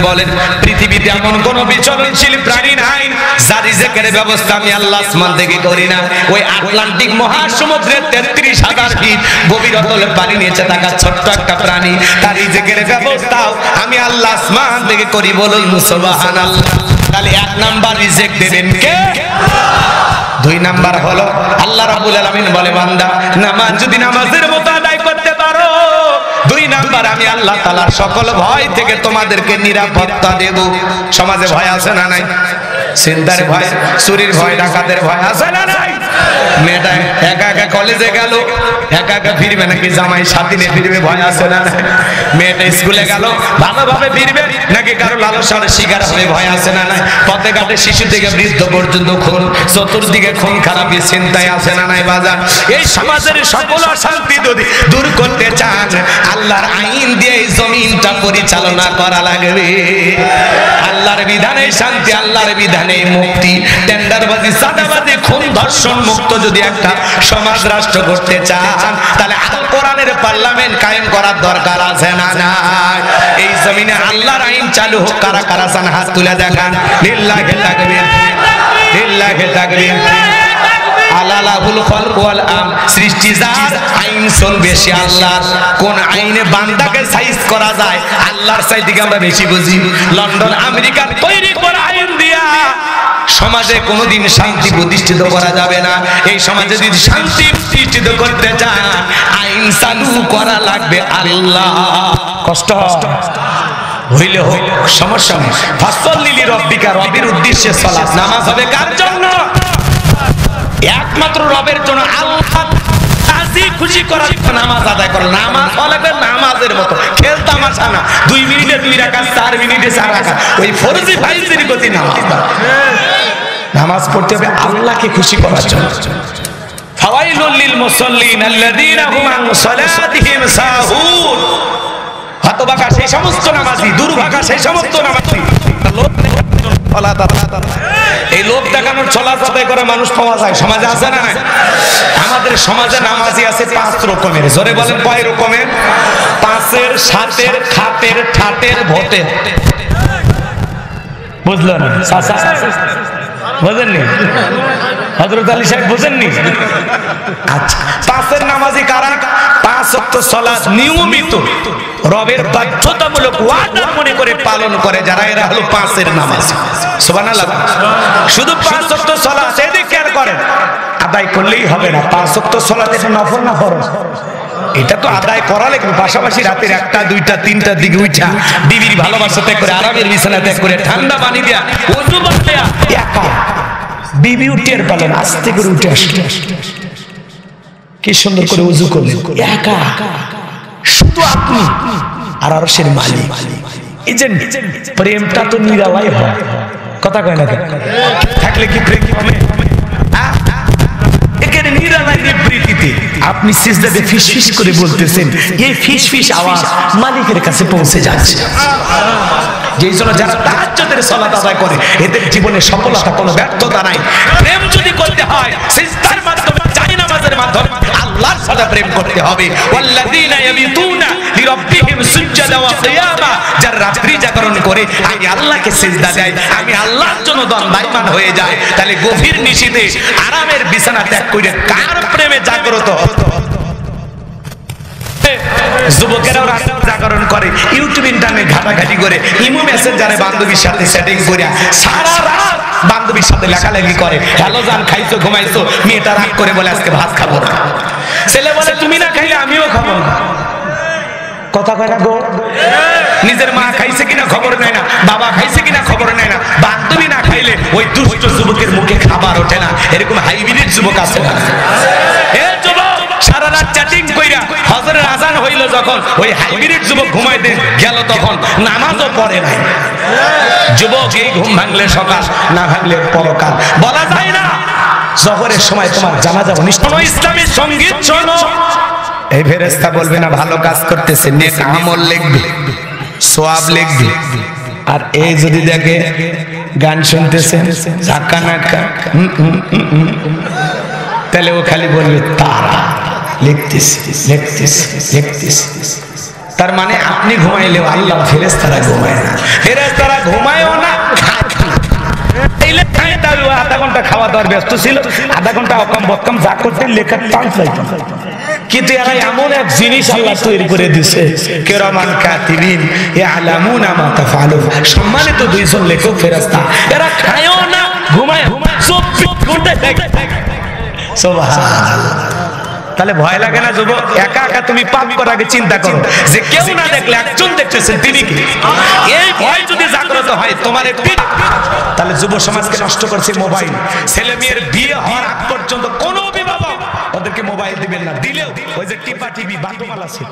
বলেন পৃথিবীতে এমন কোন বিচরণশীল প্রাণী নাই যার রিজিকের ব্যবস্থা আমি আল্লাহ আসমান থেকে করি না। ওই আটলান্টিক মহাসমুদ্রের 33,000 ফিট গভীর অতলে পানি নিচে থাকা ছোট্ট একটা প্রাণী, তার রিজিকের ব্যবস্থাও আমি আল্লাহ আসমান থেকে করি। বলুন সুবহানাল্লাহ। তাহলে 1 নাম্বার রিজিক দেবেন কে? 2 নাম্বার হলো আল্লাহ রাব্বুল আলামিন বলে বান্দা নামাজ যদি নামাজের মতো আদায় করতে পারো, 2 নাম্বার আমি আল্লাহ তাআলার সকল ভয় থেকে তোমাদেরকে নিরাপত্তা দেব। সমাজে ভয় আছে না নাই? চিন্তার ভয়, চুরির ভয়, ডাকাতের ভয় আছে না নাই? মেয়েটা একা একা কলেজে গেল, একা একা ফিরবে নাকি জামাই সাথী নিয়ে ফিরবে, ভয় আছে না নাই? মেয়েটা স্কুলে গেল, ভালোভাবে ফিরবে নাকি কারো লালসার শিকার হবে, ভয় আছে না নাই? পথে ঘাটে শিশু থেকে বৃদ্ধ পর্যন্ত খুন, চতুর্দিকে খুন খারাপি, চিন্তায় আছে না নাই বাজার? এই সমাজের সকল অশান্তি যদি দূর করতে চান, আল্লাহর আইন দিয়ে জমিনটা পরিচালনা করা লাগবে। আল্লাহর বিধানে শান্তি, আল্লাহর বিধানে মুক্তি। টেন্ডারবাজি, চাঁদাবাজি, খুন ধর্ষণ মুক্ত যদি একটা সমাজ রাষ্ট্র করতে চান, তাহলে আল কোরআনের পার্লামেন্ট কায়েম করার দরকার আছে না নাই? এই জমিনে আল্লাহর আইন চালু হোক। কারা কারা চান হাত তুলে দেখান। লিল্লাহি তাকবীর, লিল্লাহি তাকবীর। আলালাহুল খালক ওয়াল আম, সৃষ্টি যার, আইন চলবে সে আল্লাহর। কোন আইনে বান্দাকে সাইজ করা যায় আল্লাহর চাইতে আমরা বেশি বুঝি। লন্ডন আমেরিকার তৈরি করা আইন দিয়া সমাজে কোনোদিন শান্তি প্রতিষ্ঠিত করা যাবে না। এই সমাজে যদি শান্তি প্রতিষ্ঠিত করতে চান, আইন চালু করা লাগবে আল্লাহ। কষ্ট হইলে হোক, সমস্যা নেই। ফাসল্লি রব্বিকা, রবের উদ্দেশ্যে সালাত। নামাজ হবে কার জন্য? একমাত্র রবের জন্য। আল্লাহ রাজি খুশি করার জন্য নামাজ আদায় করো। নামাজ হলে নামাজের মতো, খেল তামাশা না। 2 মিনিটে 2 রাকাত, 4 মিনিটে 4 রাকাত, ওই ফরজি ফাইজির গতি নামাজ। নামাজ পড়তে হবে আল্লাহকে খুশি করার জন্য। ফাওয়াইলুল লিল মুসাল্লিন আল্লাযীনা হুম আন সালাতিহিম সাহুন। হতভাগা সেই সমস্ত নামাজি, দুর্ভাগা সেই সমস্ত নামাজি। এই লোক দেখানোর চলা যাতাই করে মানুষ পাওয়া যায় সমাজে, আছে না? আমাদের সমাজে নামাজি আছে 5 রকমের। জোরে বলেন কয় রকমের? 5-এর, 7-এর, খাতের, ঠাটের, ভোটের। বুঝলেন? বুঝেননি? হযরত আলী সাহেব বুঝেননি? আচ্ছা, 5-এর নামাজি কারা? 5 ওয়াক্ত সালাত নিয়মিত রবের বাধ্যতামূলক ওয়াদা মনে করে পালন করে যারা, এরা হলো 5-এর নামাজি। সুবহানাল্লাহ। শুধু 5 ওয়াক্ত সালাত এদিকে আর করেন, আদায় করলেই হবে না। 5 ওয়াক্ত সালাত এটা নফল না ফরজ? এটা তো আদায় করা লাগবে। পাশাপাশি রাতের 1টা 2টা 3টার দিকে উঠা বিবির ভালোবাসা ত্যাগ করে, আরামের বিছানা ত্যাগ করে, ঠান্ডা পানি দেয়া, ওযু করতে একা বিবি উঠে পালেন, আস্তে করে উঠে আসলে কি সুন্দর করে ওযু করলেন একা, শুধু আপনি আর আরশের মালিক। এই যে প্রেমটা তো নিরালাই হয়, কথা কয় না থাকলে কি প্রেম হবে? এখানে নিরালাই নিবৃত্তিতে আপনি সিজদাতে ফিসফিস করে বলতেছেন, এই ফিসফিস আওয়াজ মালিকের কাছে পৌঁছে যাচ্ছে। যেই জন্য যারা তাহাজ্জুদের সালাত আদায় করে এদের জীবনে সফলতা, কোনো ব্যর্থতা নাই। প্রেম যদি করতে হয় সিজদার মাধ্যমে, জানি নামাজের মাধ্যমে আল্লাহর সাথে প্রেম করতে হবে। ওয়াল্লাযীনা ইয়াবিতুনা লিরাব্বিহিম সুজদান ওয়া কিয়ামা, যারা রাত্রি জাগরণ করে আমি আল্লাহকে সিজদা দেয়, আমি আল্লাহর জন্য দণ্ডায়মান হয়ে যায়। তাহলে গভীর নিশীথে আরামের বিছানা ত্যাগ করে কার প্রেমে জাগ্রত হতো? যুবকেরাও রাত্রি জাগরণ করে, ইউটিউব ইন্টারনেট ঘাটাঘাটি করে, ইমো মেসেঞ্জারে বান্ধবীর সাথে সেটিং করে সারা রাত বান্ধবীর সাথে লেখালেখি করে। হ্যালো জান, খাইছো ঘুমাইছো? মেয়েটা রাগ করে বলে আজকে ভাত খাবো না। ছেলে বলে তুমি না খাইলে আমিও খাবো না। কথা কয় না গো? নিজের মা খাইছে কিনা খবর নেয় না, বাবা খাইছে কিনা খবর নেয় না, বান্ধবী না খাইলে ওই দুষ্ট যুবকের মুখে খাবার ওঠে না। এরকম হাইব্রিড যুবক আছে না? সারা রাত চ্যাটিং কইরা ফজরের আজান হইল যখন, ওই হাইব্রিড যুবক ঘুমাইতে গেল তখন নামাজও পড়ে নাই। যুবক এই ঘুম ভাঙলে সকাল, না ভাঙলে পরকাল। বলা যায় না জোহরের সময় তোমার জানাজা অনুষ্ঠান, ইসলামের সঙ্গীত শোনো, এই ফেরেশতা বলবে না ভালো কাজ করতেছে, নেক আমল লিখবে, সওয়াব লিখবে। আর এই যদি দেখে গান শুনতেছেন ঝাক্কা নাক্কা, তাহলে ও খালি বলবে তারা লিখতেছি লিখতেছি লিখতেছি। তার মানে আপনি ঘুমাইলেও আল্লাহ ফেরেশতারা ঘুমায় না, ফেরেশতারা ঘুমায়ও না, আধা ঘন্টা খাওয়া দাওয়ার ব্যস্ত ছিল, আধা ঘন্টা অকম বকম যা করতে লেখার চান্স পাইতাম। কিন্তু এরা এমন এক জিনিস আল্লাহ তৈরি করে দিছে, কিরামান কাতিবিন ইয়ালামুনা মা তাফআলুন, সম্মানিত 2জন লেখক ফেরেশতা, এরা খায়ও না ঘুমায় 24 ঘন্টা থাকে। সুবহানাল্লাহ। তাহলে ভয় লাগে না যুবক? একা একা তুমি পাপ করার আগে চিন্তা করো যে কেউ না দেখলে একজন দেখতেছেন, তিনি কি? এই ভয় যদি জাগ্রত হয় তোমার, তাহলে যুব সমাজকে নষ্ট করছে মোবাইল। ছেলে মেয়ের বিয়ে হওয়ার আগ পর্যন্ত কোন অভিভাবক ওদেরকে মোবাইল দিবেন না, দিলেও ওই যে টিপা টিভি বাটুমালা আছে